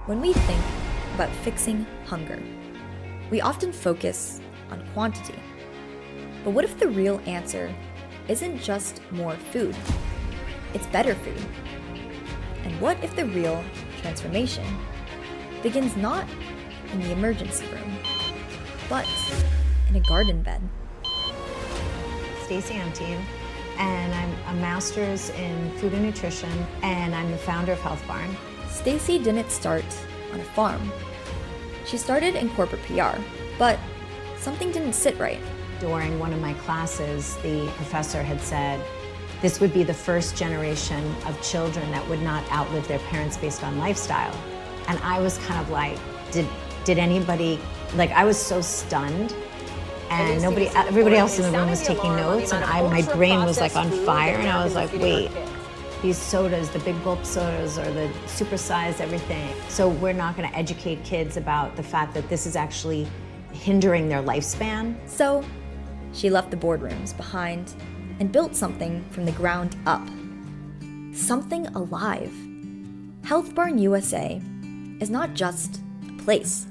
When we think about fixing hunger, we often focus on quantity. But what if the real answer isn't just more food? It's better food. And what if the real transformation begins not in the emergency room, but in a garden bed? Stacey Antine, and I'm a master's in food and nutrition, and I'm the founder of Health Barn. Stacey didn't start on a farm. She started in corporate PR, but something didn't sit right. During one of my classes, the professor had said, this would be the first generation of children that would not outlive their parents based on lifestyle. And I was kind of like, did anybody, like I was so stunned. And everybody else in the room was taking notes, and my brain was like on fire, and I was like, wait, these sodas, the big gulp sodas or the supersized everything. So we're not gonna educate kids about the fact that this is actually hindering their lifespan. So she left the boardrooms behind and built something from the ground up. Something alive. Health Barn USA is not just a place.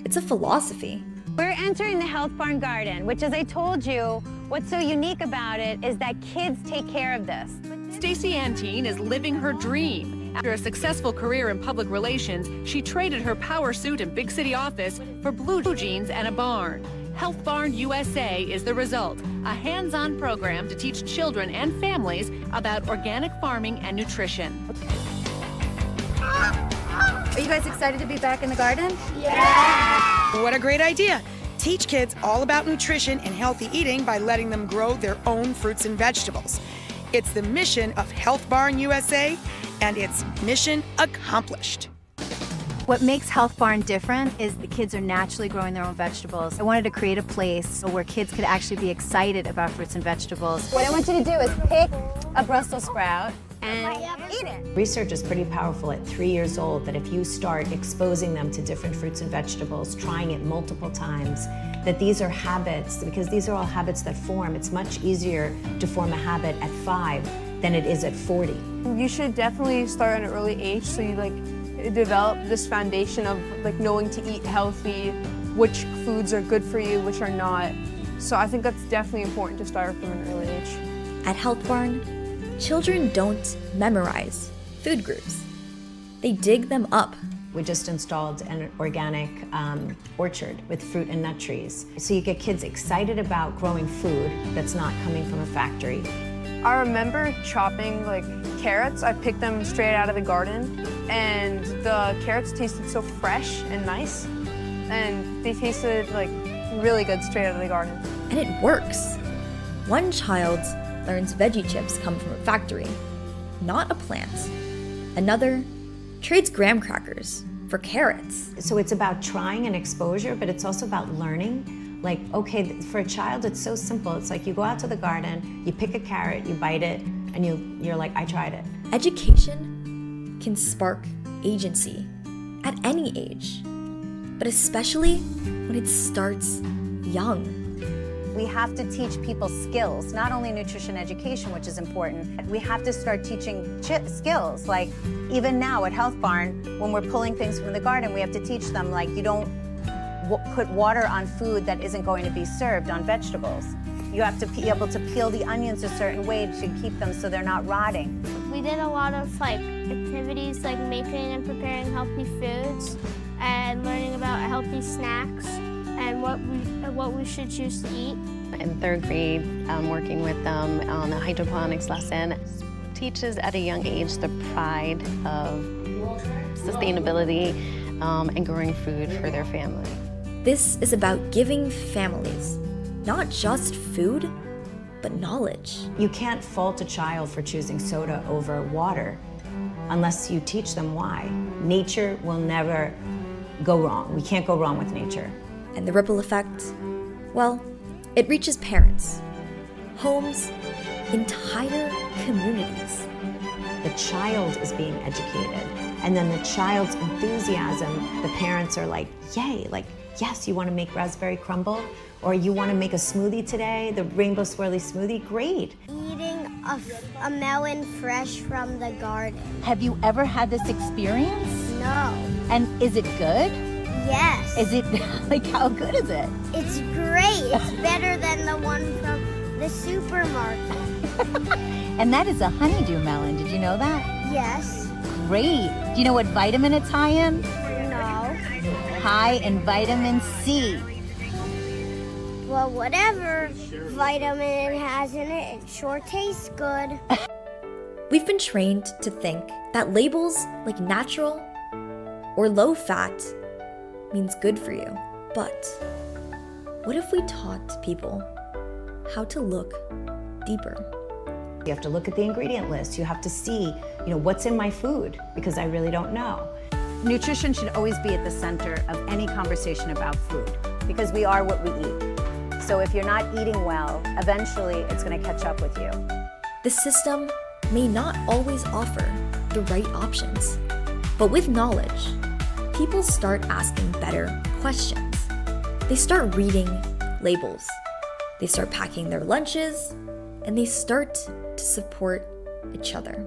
It's a philosophy. We're entering the Health Barn Garden, which, as I told you, what's so unique about it is that kids take care of this. Stacey Antine is living her dream. After a successful career in public relations, she traded her power suit and big city office for blue jeans and a barn. Health Barn USA is the result, a hands-on program to teach children and families about organic farming and nutrition. Are you guys excited to be back in the garden? What a great idea. Teach kids all about nutrition and healthy eating by letting them grow their own fruits and vegetables. It's the mission of Health Barn USA, and it's mission accomplished. What makes Health Barn different is the kids are naturally growing their own vegetables. I wanted to create a place where kids could actually be excited about fruits and vegetables. What I want you to do is pick a Brussels sprout and eat it. Research is pretty powerful at 3 years old that if you start exposing them to different fruits and vegetables, trying it multiple times, that these are habits, because these are all habits that form. It's much easier to form a habit at 5 than it is at 40. You should definitely start at an early age so you develop this foundation of knowing to eat healthy, which foods are good for you, which are not. So I think that's definitely important to start from an early age. At Health Barn, children don't memorize food groups. They dig them up. We just installed an organic orchard with fruit and nut trees. So you get kids excited about growing food that's not coming from a factory. I remember chopping carrots. I picked them straight out of the garden, and the carrots tasted so fresh and nice, and they tasted really good straight out of the garden. And it works. One child learns veggie chips come from a factory, not a plant. Another trades graham crackers for carrots. So it's about trying and exposure, but it's also about learning. Okay, for a child, it's so simple. It's like you go out to the garden, you pick a carrot, you bite it, and you're like, I tried it. Education can spark agency at any age, but especially when it starts young. We have to teach people skills, not only nutrition education, which is important. We have to start teaching skills. Even now at Health Barn, when we're pulling things from the garden, we have to teach them, you don't put water on food that isn't going to be served on vegetables. You have to be able to peel the onions a certain way to keep them so they're not rotting. We did a lot of activities making and preparing healthy foods and learning about healthy snacks and what we should choose to eat. In 3rd grade, working with them on a hydroponics lesson teaches at a young age the pride of sustainability and growing food for their family. This is about giving families not just food, but knowledge. You can't fault a child for choosing soda over water unless you teach them why. Nature will never go wrong. We can't go wrong with nature. And the ripple effect, well, it reaches parents, homes, entire communities. The child is being educated, and then the child's enthusiasm, the parents are like, yay, yes, you want to make raspberry crumble? Or you want to make a smoothie today, the rainbow swirly smoothie? Great. A melon fresh from the garden. Have you ever had this experience? No. And is it good? Yes. Is it, like, how good is it? It's great. It's better than the one from the supermarket. And that is a honeydew melon. Did you know that? Yes. Great. Do you know what vitamin it's high in? No. High in vitamin C. Well, whatever vitamin it has in it, it sure tastes good. We've been trained to think that labels like natural or low fat means good for you. But what if we taught people how to look deeper? You have to look at the ingredient list. You have to see, what's in my food, because I really don't know. Nutrition should always be at the center of any conversation about food, because we are what we eat. So if you're not eating well, eventually it's going to catch up with you. The system may not always offer the right options, but with knowledge, people start asking better questions. They start reading labels. They start packing their lunches, and they start to support each other.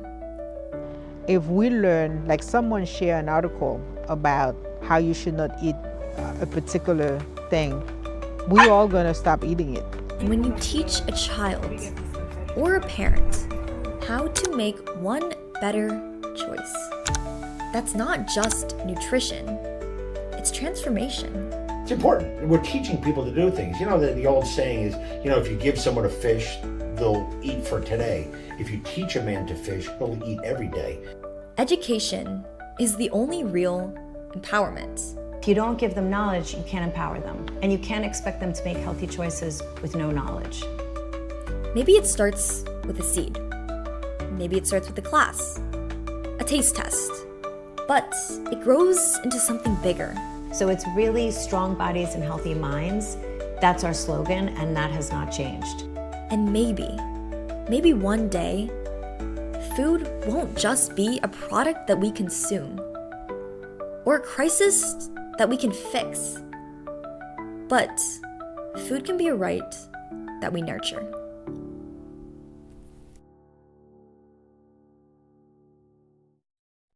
If we learn, like someone share an article about how you should not eat a particular thing, we're all gonna stop eating it. When you teach a child or a parent how to make one better choice, that's not just nutrition, it's transformation. It's important. We're teaching people to do things. The old saying is, if you give someone a fish, they'll eat for today. If you teach a man to fish, he'll eat every day. Education is the only real empowerment. If you don't give them knowledge, you can't empower them. And you can't expect them to make healthy choices with no knowledge. Maybe it starts with a seed. Maybe it starts with a class, a taste test. But it grows into something bigger. So it's really strong bodies and healthy minds. That's our slogan, and that has not changed. And maybe one day, food won't just be a product that we consume or a crisis that we can fix, but food can be a right that we nurture.